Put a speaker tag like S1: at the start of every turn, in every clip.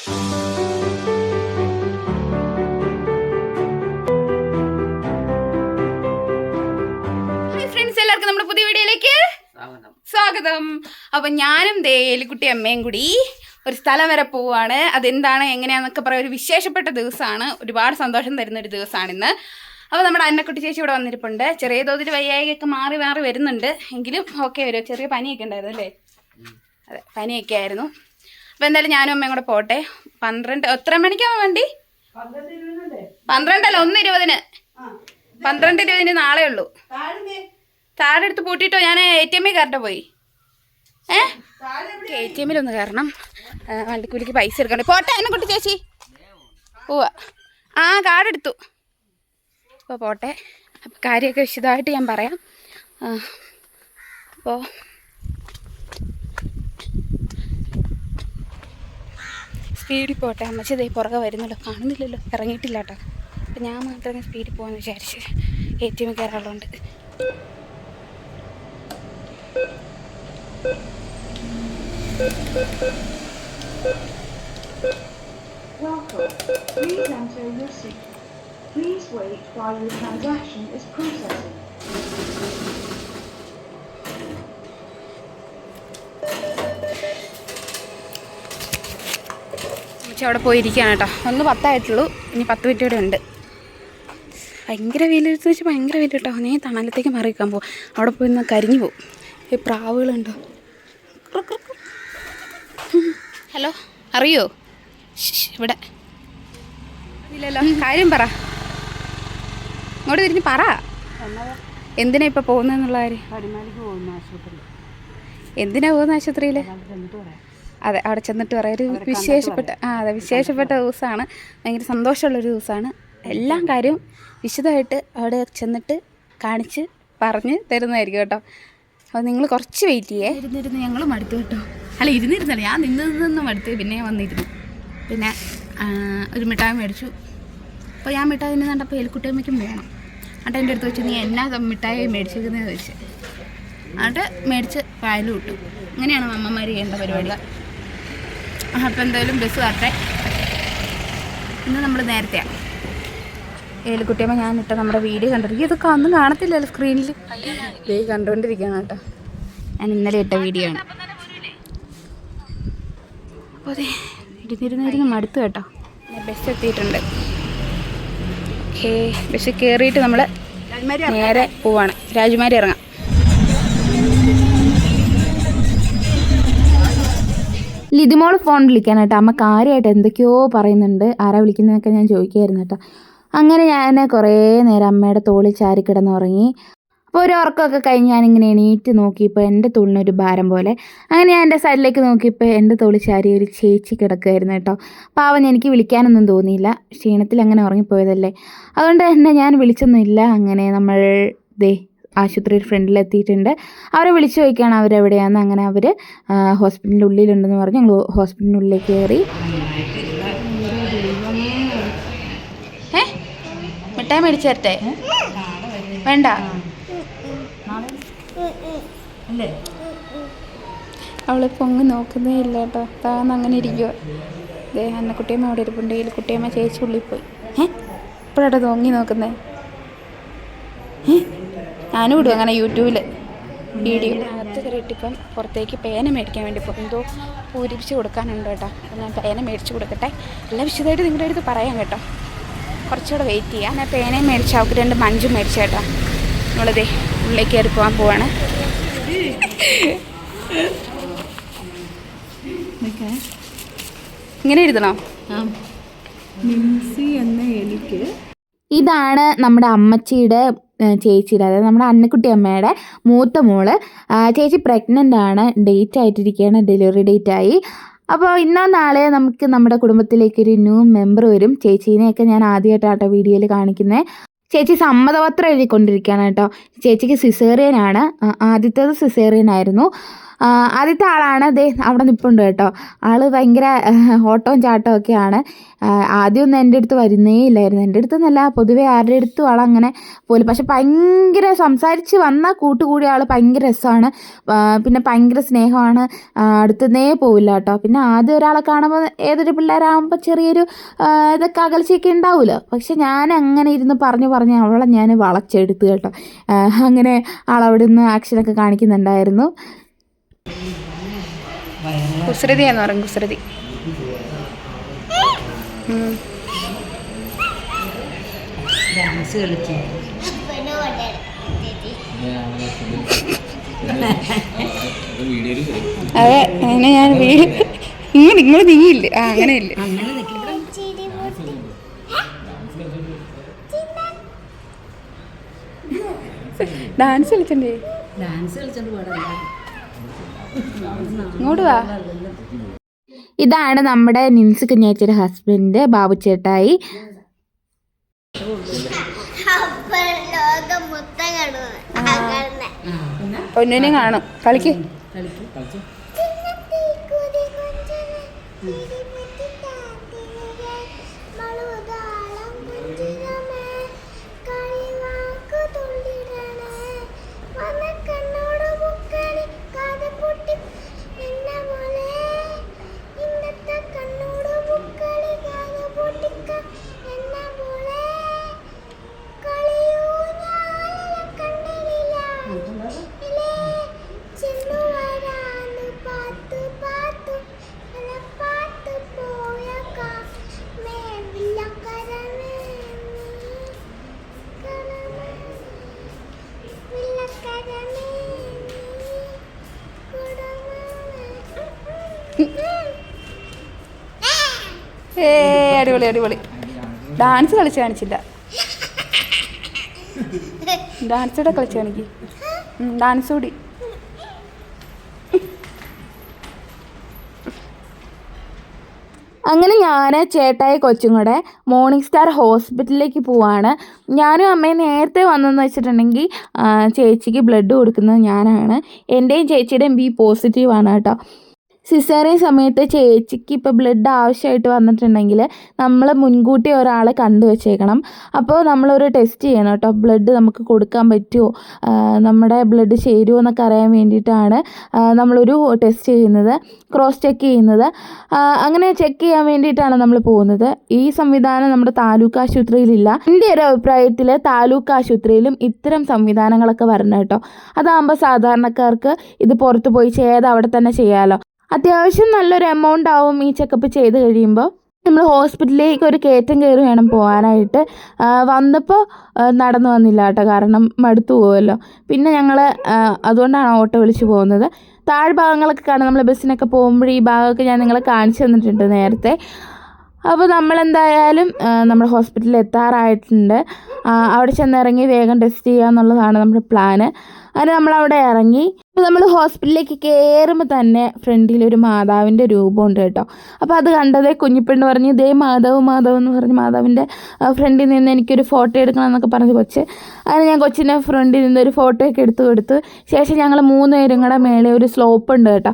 S1: എല്ലാവർക്കും നമ്മുടെ പുതിയ വീഡിയോയിലേക്ക് സ്വാഗതം. അപ്പം ഞാനും എലിക്കുട്ടി അമ്മയും കൂടി ഒരു സ്ഥലം വരെ പോവുകയാണ്. അതെന്താണ് എങ്ങനെയാണെന്നൊക്കെ പറയാം. ഒരു വിശേഷപ്പെട്ട ദിവസമാണ്, ഒരുപാട് സന്തോഷം തരുന്ന ഒരു ദിവസമാണ് ഇന്ന്. അപ്പോൾ നമ്മുടെ അന്നക്കുട്ടി ചേച്ചി ഇവിടെ വന്നിരിപ്പുണ്ട്. ചെറിയ തോതിൽ വയ്യായികയൊക്കെ മാറി വരുന്നുണ്ട്, എങ്കിലും ഓക്കെ വരും. ചെറിയ പനിയൊക്കെ ഉണ്ടായിരുന്നു അല്ലേ? അതെ, പനിയൊക്കെ ആയിരുന്നു. അപ്പോൾ എന്തായാലും ഞാനും അമ്മയും കൂടെ പോട്ടെ. 12 എത്ര മണിക്കാണ് വണ്ടി? 12 അല്ല, 1:20. 12:20 നാളെ ഉള്ളൂ. താഴെ എടുത്ത് പൂട്ടിയിട്ടോ? ഞാൻ ATM കയറട്ടെ പോയി. ATM ഒന്ന് കയറണം, വണ്ടിക്കൂലിക്ക് പൈസ എടുക്കണ്ടേ. പോട്ടെ എന്നെ കുട്ടി ചേച്ചി. പോവാ. കാർഡ് എടുത്തു. അപ്പോൾ പോട്ടെ. അപ്പോൾ കാര്യമൊക്കെ വിശദമായിട്ട് ഞാൻ പറയാം. അപ്പോൾ സ്പീഡിൽ പോട്ടെ. അമ്മച്ചി ഇതേ പുറകെ വരുന്നല്ലോ, കാണുന്നില്ലല്ലോ, ഇറങ്ങിയിട്ടില്ല കേട്ടോ. അപ്പോൾ ഞാൻ മാത്രമേ സ്പീഡിൽ പോകാമെന്ന് വിചാരിച്ച്. ATM കയറാനുള്ളതുകൊണ്ട്.
S2: Welcome. Please enter your seat. Please wait while your transaction is processing.
S1: അവിടെ പോയിരിക്കുകയാണ് കേട്ടോ. 1:10 ഇനി 10 മിനിറ്റ് കൂടെ ഉണ്ട്. ഭയങ്കര വെയിലെടുത്ത് വെച്ച് ഭയങ്കര വെയിൽ കേട്ടോ. നീ തണലത്തേക്ക് മാറി വയ്ക്കാൻ പോകും. അവിടെ പോയി നിന്ന് കരിഞ്ഞു പോകും. ഈ പ്രാവുകളുണ്ടോ? ഹലോ, അറിയോ? ഇവിടെ ഇല്ലല്ലോ. കാര്യം പറ, ഇങ്ങോട്ട് തിരിഞ്ഞ് പറ. എന്തിനാ ഇപ്പം പോകുന്നതെന്നുള്ള കാര്യം? എന്തിനാ പോകുന്ന ആശുപത്രിയിൽ? അതെ, അവിടെ ചെന്നിട്ട് പറയാം. ഒരു വിശേഷപ്പെട്ട ദിവസമാണ്. ഭയങ്കര സന്തോഷമുള്ളൊരു ദിവസമാണ്. എല്ലാ കാര്യവും വിശദമായിട്ട് അവിടെ ചെന്നിട്ട് കാണിച്ച് പറഞ്ഞ് തരുന്നതായിരിക്കും കേട്ടോ. അപ്പോൾ നിങ്ങൾ കുറച്ച് വെയിറ്റ് ചെയ്യേ. ഇരുന്നിരുന്ന് ഞങ്ങൾ മടുത്തു കേട്ടോ. അല്ല, ഇരുന്നിരുന്നല്ല, ഞാൻ നിന്ന് മടുത്ത്. പിന്നെ ഞാൻ വന്നിരുന്നു. പിന്നെ ഒരു മിഠായി മേടിച്ചു. അപ്പോൾ ഞാൻ മിഠായി തന്നെ കണ്ടപ്പോൾ എലിക്കുട്ടിയമ്മയ്ക്കും വേണം. എന്നിട്ട് എൻ്റെ അടുത്ത് വെച്ച് നീ എന്നാ മിഠായി മേടിച്ചിരിക്കുന്നതെന്ന് ചോദിച്ചു. എന്നിട്ട് മേടിച്ച് പായലും ഇട്ടു. ഇങ്ങനെയാണ് അമ്മമാർ ചെയ്യേണ്ട പരിപാടി. അപ്പോൾ എന്തായാലും ബസ് കാട്ടെ. ഇന്ന് നമ്മൾ നേരത്തെയാണ്. ഏലിക്കുട്ടിയമ്മ ഞാൻ ഇട്ട നമ്മുടെ വീഡിയോ കണ്ടിരിക്കും. ഇതൊക്കെ ഒന്നും കാണത്തില്ലല്ലോ സ്ക്രീനിൽ. ദേ കണ്ടുകൊണ്ടിരിക്കുകയാണ് കേട്ടോ. ഞാൻ ഇന്നലെ ഇട്ട വീഡിയോ ആണ്. അപ്പോൾ അതെ, ഇരുന്നിരുന്നിരുന്ന് മടുത്തു കേട്ടോ. ബസ് എത്തിയിട്ടുണ്ട്. ഓക്കേ, ബസ് കയറിയിട്ട് നമ്മൾ നേരെ പോവാണ്. രാജകുമാരി ഇറങ്ങാം. ലിതിമോള് ഫോൺ വിളിക്കാനായിട്ട്. അമ്മ കാര്യമായിട്ട് എന്തൊക്കെയോ പറയുന്നുണ്ട്. ആരാ വിളിക്കുന്നതൊക്കെ ഞാൻ ചോദിക്കുമായിരുന്നു കേട്ടോ. അങ്ങനെ ഞാൻ കുറേ നേരം അമ്മയുടെ തോളിൽ ചാരി കിടന്നുറങ്ങി. അപ്പോൾ ഒരു ഉറക്കമൊക്കെ കഴിഞ്ഞ് ഞാനിങ്ങനെ എണീറ്റ് നോക്കിയപ്പോൾ എൻ്റെ തോളിനൊരു ഭാരം പോലെ. അങ്ങനെ ഞാൻ എൻ്റെ സൈഡിലേക്ക് നോക്കിയപ്പോൾ എൻ്റെ തോളിൽ ചാരി ഒരു ചേച്ചി കിടക്കുമായിരുന്നു കേട്ടോ. പാവം, എനിക്ക് വിളിക്കാനൊന്നും തോന്നിയില്ല. ക്ഷീണത്തിൽ അങ്ങനെ ഉറങ്ങിപ്പോയതല്ലേ. അതുകൊണ്ട് തന്നെ ഞാൻ വിളിച്ചൊന്നുമില്ല. അങ്ങനെ നമ്മൾ ആശുപത്രിയുടെ ഫ്രണ്ടിലെത്തിയിട്ടുണ്ട്. അവരെ വിളിച്ചു ചോദിക്കുകയാണ് അവരെവിടെയാണെന്ന്. അങ്ങനെ അവർ ഹോസ്പിറ്റലിൻ്റെ ഉള്ളിലുണ്ടെന്ന് പറഞ്ഞ് ഞങ്ങൾ ഹോസ്പിറ്റലിൻ്റെ ഉള്ളിലേക്ക് കയറി. മിഠായി മേടിച്ചു തരട്ടെ? വേണ്ട. അവളിപ്പോൾ അങ്ങ് നോക്കുന്നേ ഇല്ല കേട്ടോ. താന്ന് അങ്ങനെ ഇരിക്കുക. അന്നക്കുട്ടിയമ്മ അവിടെ ഇരിപ്പുണ്ട്. കുട്ടിയമ്മ ചേച്ചി ഉള്ളിൽ പോയി. ഇപ്പോഴാട്ടോ തോങ്ങി നോക്കുന്നേ. ഞാനും ഇടും അങ്ങനെ യൂട്യൂബിൽ വീഡിയോ. അകത്ത് കയറിയിട്ടിപ്പം പുറത്തേക്ക് പേന മേടിക്കാൻ വേണ്ടി പോകും. എന്തോ പൂരിപ്പിച്ച് കൊടുക്കാനുണ്ട് കേട്ടോ. അപ്പം ഞാൻ പേന മേടിച്ച് കൊടുക്കട്ടെ. എല്ലാം വിശദമായിട്ട് നിങ്ങളുടെ അടുത്ത് പറയാം കേട്ടോ. കുറച്ചുകൂടെ വെയിറ്റ് ചെയ്യാം. ഞാൻ പേനയും മേടിച്ച് അവർക്ക് 2 മഞ്ചും മേടിച്ചു കേട്ടോ. നമ്മളിതേ ഉള്ളിലേക്ക് കയറി പോകാൻ പോവാണ്. ഇങ്ങനെ എഴുതണോ? മിൻസി എന്ന എനിക്ക്. ഇതാണ് നമ്മുടെ അമ്മച്ചിയുടെ ചേച്ചിയുടെ, അതായത് നമ്മുടെ അന്നക്കുട്ടി അമ്മയുടെ മൂത്ത മോള്. ചേച്ചി പ്രഗ്നൻ്റ് ആണ്. ഡേറ്റ് ആയിട്ടിരിക്കുകയാണ്, ഡെലിവറി ഡേറ്റായി. അപ്പോൾ ഇന്നോ നാളെയോ നമുക്ക് നമ്മുടെ കുടുംബത്തിലേക്കൊരു ന്യൂ മെമ്പർ വരും. ചേച്ചീനെയൊക്കെ ഞാൻ ആദ്യമായിട്ടാട്ടോ വീഡിയോയിൽ കാണിക്കുന്നത്. ചേച്ചി സമ്മതപത്രം എഴുതിക്കൊണ്ടിരിക്കുകയാണ് കേട്ടോ. ചേച്ചിക്ക് സിസേറിയനാണ്. ആദ്യത്തേത് സിസേറിയൻ ആയിരുന്നു. ആദ്യത്തെ ആളാണ് ദേ അവിടെ നിൽപ്പുണ്ട് കേട്ടോ. ആൾ ഭയങ്കര ഓട്ടവും ചാട്ടവും ഒക്കെയാണ്. ആദ്യമൊന്നും എൻ്റെ അടുത്ത് വരുന്നേ ഇല്ലായിരുന്നു. എൻ്റെ അടുത്തൊന്നല്ല, പൊതുവേ ആരുടെ അടുത്തും ആളങ്ങനെ പോലും. പക്ഷെ ഭയങ്കര സംസാരിച്ച് വന്നാൽ കൂട്ടുകൂടിയ ആൾ ഭയങ്കര രസമാണ്. പിന്നെ ഭയങ്കര സ്നേഹമാണ്. അടുത്തുനിന്നേ പോവില്ല കേട്ടോ. പിന്നെ ആദ്യം ഒരാളെ കാണുമ്പോൾ ഏതൊരു പിള്ളേരാകുമ്പോൾ ചെറിയൊരു ഇതൊക്കെ അകൽച്ചയൊക്കെ ഉണ്ടാവുമല്ലോ. പക്ഷെ ഞാൻ അങ്ങനെ ഇരുന്ന് പറഞ്ഞ് അവളെ ഞാൻ വളച്ചെടുത്ത് കേട്ടോ. അങ്ങനെ ആളവിടെ നിന്ന് ആക്ഷനൊക്കെ കാണിക്കുന്നുണ്ടായിരുന്നു. കുസൃതിയാന്ന് പറയും, കുസൃതി.
S3: ഡാൻസ് കളിച്ചു.
S1: അതെ, അങ്ങനെ ഞാൻ നിങ്ങൾ നീയില്ലേ? അങ്ങനെ ഇല്ല, ഡാൻസ് കളിച്ചണ്ടേ?
S3: ഡാൻസ് കളിച്ചോണ്ട് പാടല്ല,
S1: ഇങ്ങോട്ട് വാ. ഇതാണ് നമ്മുടെ നിൻസ് കുഞ്ഞാച്ചിയുടെ ഹസ്ബൻഡ് ബാബു ചേട്ടായി. പൊന്നിനെ കാണും. കളിക്ക്. അടിപൊളി അടിപൊളി. ഡാൻസ് കളിച്ച് കാണിച്ചില്ല. ഡാൻസ് കൂടെ കളിച്ച് കാണിക്ക്. ഡാൻസ് കൂടി. അങ്ങനെ ഞാൻ ചേട്ടായി കൊച്ചും കൂടെ മോർണിംഗ് സ്റ്റാർ ഹോസ്പിറ്റലിലേക്ക് പോവാണ്. ഞാനും അമ്മയും നേരത്തെ വന്നതെന്ന് വെച്ചിട്ടുണ്ടെങ്കിൽ ചേച്ചിക്ക് ബ്ലഡ് കൊടുക്കുന്നത് ഞാനാണ്. എൻ്റെയും ചേച്ചിയുടെയും ബി പോസിറ്റീവാണ് കേട്ടോ. സിസേറിയൻ സമയത്ത് ചേച്ചിക്ക് ഇപ്പോൾ ബ്ലഡ് ആവശ്യമായിട്ട് വന്നിട്ടുണ്ടെങ്കിൽ നമ്മൾ മുൻകൂട്ടി ഒരാളെ കണ്ടു വച്ചേക്കണം. അപ്പോൾ നമ്മളൊരു ടെസ്റ്റ് ചെയ്യണം കേട്ടോ. ബ്ലഡ് നമുക്ക് കൊടുക്കാൻ പറ്റുമോ, നമ്മുടെ ബ്ലഡ് ചേരുമോ എന്നൊക്കെ അറിയാൻ വേണ്ടിയിട്ടാണ് നമ്മളൊരു ടെസ്റ്റ് ചെയ്യുന്നത്, ക്രോസ് ചെക്ക് ചെയ്യുന്നത്. അങ്ങനെ ചെക്ക് ചെയ്യാൻ വേണ്ടിയിട്ടാണ് നമ്മൾ പോകുന്നത്. ഈ സംവിധാനം നമ്മുടെ താലൂക്ക് ആശുപത്രിയിലില്ല. എൻ്റെ ഒരു അഭിപ്രായത്തിൽ താലൂക്ക് ആശുപത്രിയിലും ഇത്തരം സംവിധാനങ്ങളൊക്കെ വരണം കേട്ടോ. അതാകുമ്പോൾ സാധാരണക്കാർക്ക് ഇത് പുറത്ത് പോയി ചെയ്യാതെ അവിടെ തന്നെ ചെയ്യാമല്ലോ. അത്യാവശ്യം നല്ലൊരു എമൗണ്ട് ആവും ഈ ചെക്കപ്പ് ചെയ്ത് കഴിയുമ്പോൾ. നമ്മൾ ഹോസ്പിറ്റലിലേക്ക് ഒരു കയറ്റം കയറി വേണം പോകാനായിട്ട്. വന്നപ്പോൾ നടന്നു വന്നില്ല കേട്ടോ, കാരണം മടുത്തു പോകുമല്ലോ. പിന്നെ ഞങ്ങൾ അതുകൊണ്ടാണ് ഓട്ടോ വിളിച്ച് പോകുന്നത്. താഴ്ഭാഗങ്ങളൊക്കെ കാണാം. നമ്മൾ ബസ്സിനൊക്കെ പോകുമ്പോൾ ഈ ഭാഗമൊക്കെ ഞാൻ നിങ്ങളെ കാണിച്ചു തന്നിട്ടുണ്ട് നേരത്തെ. അപ്പോൾ നമ്മളെന്തായാലും നമ്മുടെ ഹോസ്പിറ്റലിൽ എത്താറായിട്ടുണ്ട്. അവിടെ ചെന്നിറങ്ങി വേഗം ടെസ്റ്റ് ചെയ്യുക എന്നുള്ളതാണ് നമ്മുടെ പ്ലാന്. അങ്ങനെ നമ്മളവിടെ ഇറങ്ങി. അപ്പോൾ നമ്മൾ ഹോസ്പിറ്റലിലേക്ക് കയറുമ്പോൾ തന്നെ ഫ്രണ്ടിൽ ഒരു മാതാവിൻ്റെ രൂപമുണ്ട് കേട്ടോ. അപ്പോൾ അത് കണ്ടതേ കുഞ്ഞിപ്പെണ്ണ് പറഞ്ഞ് ഇതേ മാതാവ് എന്ന് പറഞ്ഞ് മാതാവിൻ്റെ ഫ്രണ്ടിൽ നിന്ന് എനിക്കൊരു ഫോട്ടോ എടുക്കണം എന്നൊക്കെ പറഞ്ഞ് കൊച്ച്. അങ്ങനെ ഞാൻ കൊച്ചിൻ്റെ ഫ്രണ്ടിൽ നിന്ന് ഒരു ഫോട്ടോയൊക്കെ എടുത്ത് കൊടുത്തു. ശേഷം ഞങ്ങൾ 3 പേരും കൂടെ മേലെ ഒരു സ്ലോപ്പ് ഉണ്ട് കേട്ടോ.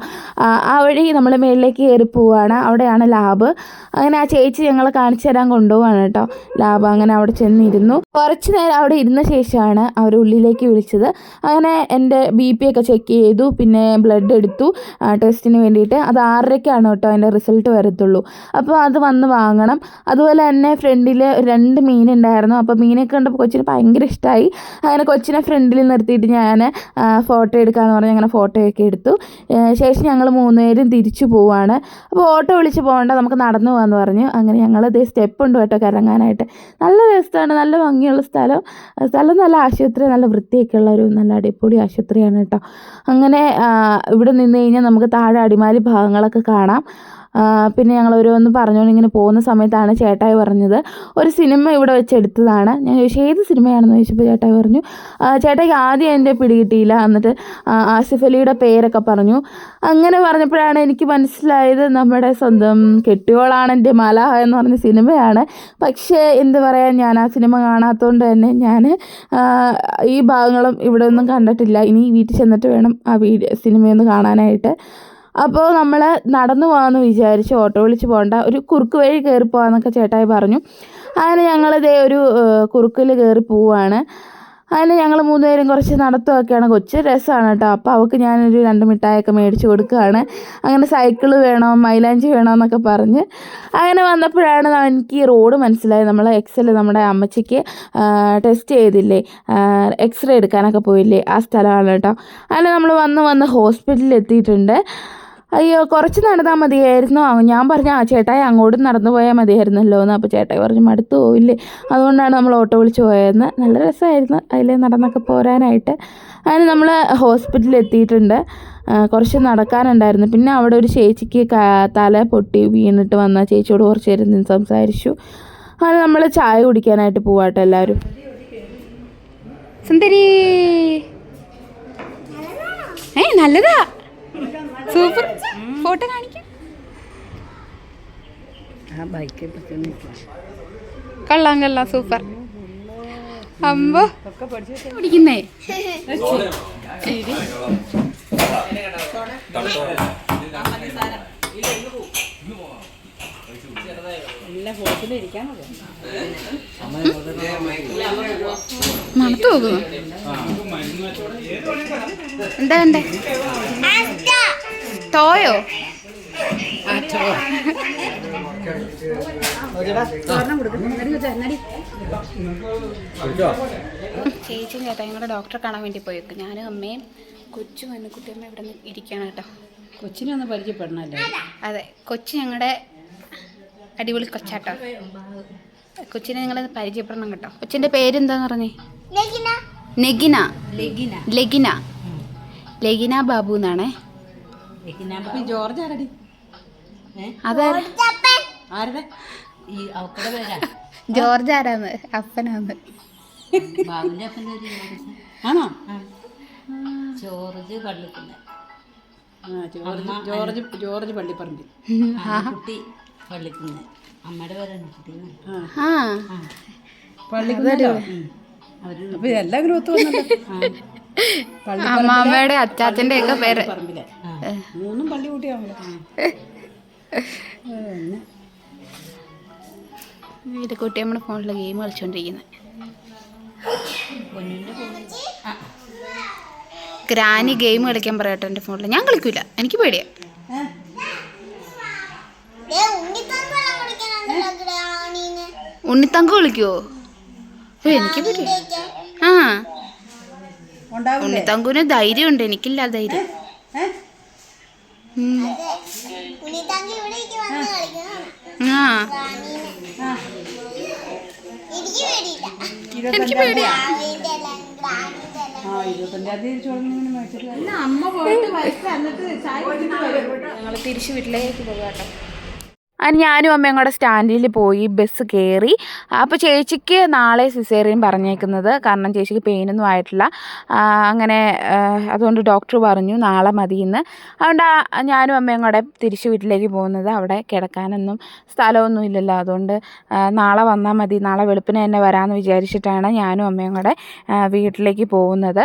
S1: ആ വഴി നമ്മൾ മേളിലേക്ക് കയറി പോവുകയാണ്. അവിടെയാണ് ലാബ്. അങ്ങനെ ആ ചേച്ചി ഞങ്ങളെ കാണിച്ചു തരാൻ കൊണ്ടുപോവാണ് കേട്ടോ ലാബ്. അങ്ങനെ അവിടെ ചെന്നിരുന്നു. കുറച്ച് നേരം അവിടെ ഇരുന്ന ശേഷമാണ് അവർ ഉള്ളിലേക്ക് വിളിച്ചത്. അങ്ങനെ എൻ്റെ BP ഒക്കെ ചെക്ക് ചെയ്തു, പിന്നെ ബ്ലഡ് എടുത്തു ടെസ്റ്റിന് വേണ്ടിയിട്ട്. അത് 6:30-ക്കാണ് കേട്ടോ അതിൻ്റെ റിസൾട്ട് വരത്തുള്ളൂ. അപ്പോൾ അത് വന്ന് വാങ്ങണം. അതുപോലെ തന്നെ ഫ്രണ്ടിൽ 2 മീനുണ്ടായിരുന്നു. അപ്പോൾ മീനൊക്കെ കണ്ടപ്പോൾ കൊച്ചിന് ഭയങ്കര ഇഷ്ടമായി. അങ്ങനെ കൊച്ചിനെ ഫ്രണ്ടിൽ നിർത്തിയിട്ട് ഞാൻ ഫോട്ടോ എടുക്കാമെന്ന് പറഞ്ഞ് അങ്ങനെ ഫോട്ടോയൊക്കെ എടുത്തു. ശേഷം ഞങ്ങൾ 3 പേരും തിരിച്ചു പോവുകയാണ്. അപ്പോൾ ഓട്ടോ വിളിച്ച് പോകണ്ട, നമുക്ക് നടന്നു പോകാമെന്ന് പറഞ്ഞു. അങ്ങനെ ഞങ്ങൾ ഇതേ സ്റ്റെപ്പ് ഉണ്ട് കേട്ടോ കറങ്ങാനായിട്ട്. നല്ല രസമാണ്, നല്ല ഭംഗിയുള്ള സ്ഥലം. നല്ല ആശുപത്രി, നല്ല വൃത്തിയൊക്കെ ഉള്ള ഒരു നല്ല അടിപൊളി ആശുപത്രിയാണ് കേട്ടോ. അങ്ങനെ ഇവിടെ നിന്ന് കഴിഞ്ഞാൽ നമുക്ക് താഴെ അടിമാലി ഭാഗങ്ങളൊക്കെ കാണാം. പിന്നെ ഞങ്ങൾ ഓരോന്ന് പറഞ്ഞുകൊണ്ട് ഇങ്ങനെ പോകുന്ന സമയത്താണ് ചേട്ടായി പറഞ്ഞത് ഒരു സിനിമ ഇവിടെ വെച്ച് എടുത്തതാണ്. ഞാൻ ചോദിച്ചു ഏത് സിനിമയാണെന്ന് ചോദിച്ചപ്പോൾ ചേട്ടായി പറഞ്ഞു. ചേട്ടായിക്ക് ആദ്യം എൻ്റെ പിടികിട്ടിയില്ല. എന്നിട്ട് ആസിഫ് അലിയുടെ പേരൊക്കെ പറഞ്ഞു. അങ്ങനെ പറഞ്ഞപ്പോഴാണ് എനിക്ക് മനസ്സിലായത് നമ്മുടെ സ്വന്തം കെട്ടിയോളാണെൻ്റെ മല എന്ന് പറഞ്ഞ സിനിമയാണ്. പക്ഷേ എന്ത് പറയാൻ, ഞാൻ ആ സിനിമ കാണാത്തതുകൊണ്ട് തന്നെ ഞാൻ ഈ ഭാഗങ്ങളും ഇവിടെ ഒന്നും കണ്ടിട്ടില്ല. ഇനി വീട്ടിൽ ചെന്നിട്ട് വേണം ആ സിനിമയൊന്ന് കാണാനായിട്ട്. അപ്പോൾ നമ്മൾ നടന്നു പോകാമെന്ന് വിചാരിച്ചു, ഓട്ടോ വിളിച്ച് പോകണ്ട, ഒരു കുറുക്ക് വഴി കയറി പോകാമെന്നൊക്കെ ചേട്ടായി പറഞ്ഞു. അങ്ങനെ ഞങ്ങളിതേ ഒരു കുറുക്കിൽ കയറി പോവുകയാണ്. അതിന് ഞങ്ങൾ 3 പേരും കുറച്ച് നടത്തുമൊക്കെയാണ്. കൊച്ച് രസമാണ് കേട്ടോ. അപ്പോൾ അവൾക്ക് ഞാനൊരു 2 മിഠായിയൊക്കെ മേടിച്ച് കൊടുക്കുകയാണ്. അങ്ങനെ സൈക്കിള് വേണം, മൈലാഞ്ചി വേണമെന്നൊക്കെ പറഞ്ഞ് അങ്ങനെ വന്നപ്പോഴാണ് എനിക്ക് ഈ റോഡ് മനസ്സിലായത്. നമ്മൾ എക്സൽ നമ്മുടെ അമ്മച്ചിക്ക് ടെസ്റ്റ് ചെയ്തില്ലേ, എക്സ്റേ എടുക്കാനൊക്കെ പോയില്ലേ, ആ സ്ഥലമാണ് കേട്ടോ. അങ്ങനെ നമ്മൾ വന്ന് ഹോസ്പിറ്റലിൽ എത്തിയിട്ടുണ്ട്. അയ്യോ കുറച്ച് നടന്നാൽ മതിയായിരുന്നു. ഞാൻ പറഞ്ഞു ചേട്ടായി അങ്ങോട്ടും നടന്നു പോയാൽ മതിയായിരുന്നല്ലോ എന്ന്. അപ്പോൾ ചേട്ടായി പറഞ്ഞു മടുത്തു പോയില്ലേ, അതുകൊണ്ടാണ് നമ്മൾ ഓട്ടോ വിളിച്ച് പോയതെന്ന്. നല്ല രസമായിരുന്നു അതിൽ നടന്നൊക്കെ പോരാനായിട്ട്. അതിന് നമ്മൾ ഹോസ്പിറ്റലിൽ എത്തിയിട്ടുണ്ട്. കുറച്ച് നടക്കാനുണ്ടായിരുന്നു. പിന്നെ അവിടെ ഒരു ചേച്ചിക്ക് തല പൊട്ടി വീണിട്ട് വന്ന ചേച്ചിയോട് കുറച്ച് നേരം നിന്ന് സംസാരിച്ചു. അങ്ങനെ നമ്മൾ ചായ കുടിക്കാനായിട്ട് പോവാട്ടോ എല്ലാവരും. സുന്ദരി നല്ലതാ, സൂപ്പർ. ഫോട്ടോ കാണിക്കാം. കൊള്ളാം സൂപ്പർ. അമ്പോ പിടിക്കുന്നേ. മണത്ത് പോകുന്നു. എന്താ ടോയോ? ചേച്ചിയും ചേട്ടാ ഞങ്ങളുടെ ഡോക്ടറെ കാണാൻ വേണ്ടി പോയേക്കും. ഞാനും അമ്മയും കൊച്ചും കുട്ടിയമ്മ ഇവിടെ നിന്ന് ഇരിക്കണം കേട്ടോ.
S3: കൊച്ചിനെ ഒന്ന് പരിചയപ്പെടണല്ലേ?
S1: അതെ, കൊച്ചു ഞങ്ങളുടെ അടിപൊളി കൊച്ചാട്ടോ. കൊച്ചിനെ നിങ്ങൾ പരിചയപ്പെടണം കേട്ടോ. കൊച്ചിൻ്റെ പേരെന്താന്ന് പറഞ്ഞേ? ലെഗിന ബാബു എന്നാണേ.
S3: ജോർജ് ആരടി? ആരുടെ? ഈ അവക്കടെ പേരാ?
S1: ജോർജ് ആരാന്ന്? അപ്പനാന്ന്.
S3: ബാബുവിന്റെ അപ്പൻ്റെ ആണോ? ജോർജ് പള്ളിക്കുന്ന്. ജോർജ് പള്ളിപ്പറമ്പിൽ. കുട്ടി പള്ളിക്കുന്ന്. അമ്മയുടെ പേരാണ് കുട്ടി. പള്ളിക്കുന്ന്. അപ്പൊ എല്ലാ ഗ്രൂത്തും
S1: അമ്മാമ്മയുടെ അച്ചാച്ചൻ്റെ ഒക്കെ പേര്.
S3: പറമ്പിലെ 3 പള്ളി കൂട്ടിയാണല്ലോ.
S1: വീട് കുട്ടി നമ്മുടെ ഫോണിൽ ഗെയിം കളിച്ചോണ്ടിരിക്കുന്നത്. ഗ്രാനി ഗെയിം കളിക്കാൻ പറയട്ടെ എൻ്റെ ഫോണിൽ. ഞാൻ കളിക്കൂല, എനിക്ക് പേടിയാ. ഉണ്ണിത്തങ്ക കളിക്കുവോ? എനിക്ക് പേടിയാ. ഉണ്ണിത്തങ്കുവിന് ധൈര്യമുണ്ട്, എനിക്കില്ല ധൈര്യം. എനിക്ക് പേടിയാ. ഞങ്ങൾ തിരിച്ച് വീട്ടിലേക്ക് പോകാട്ടോ. അതിന് ഞാനും അമ്മയും കൂടെ സ്റ്റാൻഡിൽ പോയി ബസ് കയറി. അപ്പോൾ ചേച്ചിക്ക് നാളെ സിസേറിയൻ പറഞ്ഞേക്കുന്നത്, കാരണം ചേച്ചിക്ക് പെയിനൊന്നും ആയിട്ടില്ല. അങ്ങനെ അതുകൊണ്ട് ഡോക്ടർ പറഞ്ഞു നാളെ മതിയെന്ന്. അതുകൊണ്ട് ഞാനും അമ്മയും കൂടെ തിരിച്ച് വീട്ടിലേക്ക് പോകുന്നത്. അവിടെ കിടക്കാനൊന്നും സ്ഥലമൊന്നും ഇല്ലല്ലോ, അതുകൊണ്ട് നാളെ വന്നാൽ മതി, നാളെ വെളുപ്പിന് തന്നെ വരാമെന്ന് വിചാരിച്ചിട്ടാണ് ഞാനും അമ്മയും കൂടെ വീട്ടിലേക്ക് പോകുന്നത്.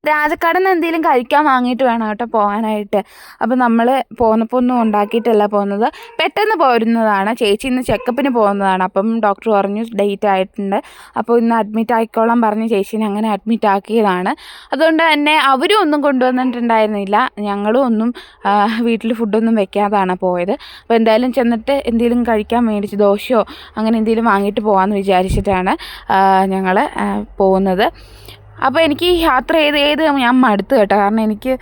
S1: രാജക്കാടിൽ നിന്ന് എന്തെങ്കിലും കഴിക്കാൻ വാങ്ങിയിട്ട് വേണം കേട്ടോ പോകാനായിട്ട്. അപ്പോൾ നമ്മൾ പോന്നപ്പോൾ ഒന്നും ഉണ്ടാക്കിയിട്ടല്ല പോകുന്നത്, പെട്ടെന്ന് പോരുന്നതാണ്. ചേച്ചി ഇന്ന് ചെക്കപ്പിന് പോകുന്നതാണ്. അപ്പം ഡോക്ടർ പറഞ്ഞു ഡേറ്റ് ആയിട്ടുണ്ട്, അപ്പോൾ ഇന്ന് അഡ്മിറ്റ് ആയിക്കോളാൻ പറഞ്ഞ് ചേച്ചീനെ അങ്ങനെ അഡ്മിറ്റ് ആക്കിയതാണ്. അതുകൊണ്ട് തന്നെ അവരും ഒന്നും കൊണ്ടുവന്നിട്ടുണ്ടായിരുന്നില്ല, ഞങ്ങളും ഒന്നും വീട്ടിൽ ഫുഡൊന്നും വെക്കാതാണ് പോയത്. അപ്പോൾ എന്തായാലും ചെന്നിട്ട് എന്തെങ്കിലും കഴിക്കാൻ മേടിച്ച് ദോശയോ അങ്ങനെ എന്തെങ്കിലും വാങ്ങിയിട്ട് പോകാമെന്ന് വിചാരിച്ചിട്ടാണ് ഞങ്ങൾ പോകുന്നത്. അപ്പോൾ എനിക്ക് ഈ യാത്ര ചെയ്ത് ഞാൻ മടുത്തു കേട്ടോ. കാരണം എനിക്ക്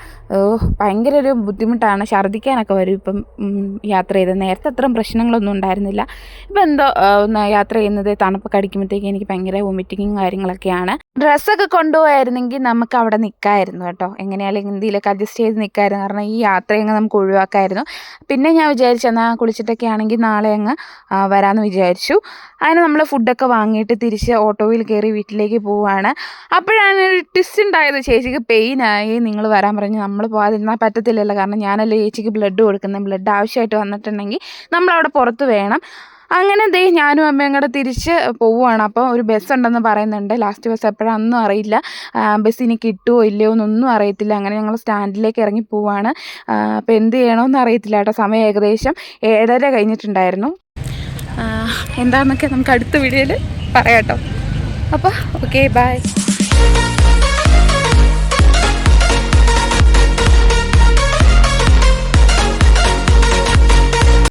S1: ഭയങ്കര ഒരു ബുദ്ധിമുട്ടാണ്, ഛർദ്ദിക്കാനൊക്കെ വരും ഇപ്പം യാത്ര ചെയ്ത്. നേരത്തെ അത്രയും പ്രശ്നങ്ങളൊന്നും ഉണ്ടായിരുന്നില്ല. ഇപ്പം എന്തോ യാത്ര ചെയ്യുന്നത് തണുപ്പൊക്കെ അടിക്കുമ്പോഴത്തേക്ക് എനിക്ക് ഭയങ്കര വൊമിറ്റിങ്ങും കാര്യങ്ങളൊക്കെയാണ്. ഡ്രസ്സൊക്കെ കൊണ്ടുപോയായിരുന്നെങ്കിൽ നമുക്ക് അവിടെ നിൽക്കാമായിരുന്നു കേട്ടോ. എങ്ങനെയാലും എന്തെങ്കിലുമൊക്കെ അഡ്ജസ്റ്റ് ചെയ്ത് നിൽക്കാമായിരുന്നു. കാരണം ഈ യാത്രയങ്ങ് നമുക്ക് ഒഴിവാക്കാമായിരുന്നു. പിന്നെ ഞാൻ വിചാരിച്ചു എന്നാൽ കുളിച്ചിട്ടൊക്കെ ആണെങ്കിൽ നാളെ അങ്ങ് വരാമെന്ന് വിചാരിച്ചു. അങ്ങനെ നമ്മൾ ഫുഡൊക്കെ വാങ്ങിയിട്ട് തിരിച്ച് ഓട്ടോയിൽ കയറി വീട്ടിലേക്ക് പോവുകയാണ്. അപ്പോഴാണ് ഒരു ട്വിസ്റ്റ് ഉണ്ടായത്. ചേച്ചിക്ക് പെയിനായി, നിങ്ങൾ വരാൻ പറഞ്ഞ് നമ്മൾ പോകാതിരുന്നാൽ പറ്റത്തില്ലല്ലോ. കാരണം ഞാനല്ലേ ചേച്ചിക്ക് ബ്ലഡ് കൊടുക്കുന്നത്. ബ്ലഡ് ആവശ്യമായിട്ട് വന്നിട്ടുണ്ടെങ്കിൽ നമ്മളവിടെ പുറത്ത് വേണം. അങ്ങനെ ഞാനും അമ്മയും കൂടെ തിരിച്ച് പോവുകയാണ്. അപ്പോൾ ഒരു ബസ് ഉണ്ടെന്ന് പറയുന്നുണ്ട്. ലാസ്റ്റ് ബസ് എപ്പോഴാണെന്നും അറിയില്ല. ബസ് ഇനി കിട്ടുമോ ഇല്ലയോ എന്നൊന്നും അറിയത്തില്ല. അങ്ങനെ ഞങ്ങൾ സ്റ്റാൻഡിലേക്ക് ഇറങ്ങി പോവുകയാണ്. അപ്പോൾ എന്ത് ചെയ്യണമെന്ന് അറിയത്തില്ല കേട്ടോ. സമയം ഏകദേശം 7:30 കഴിഞ്ഞിട്ടുണ്ടായിരുന്നു. എന്താണെന്നൊക്കെ നമുക്ക് അടുത്ത വീഡിയോയിൽ പറയാം കേട്ടോ. അപ്പോൾ ഓക്കെ, ബൈ.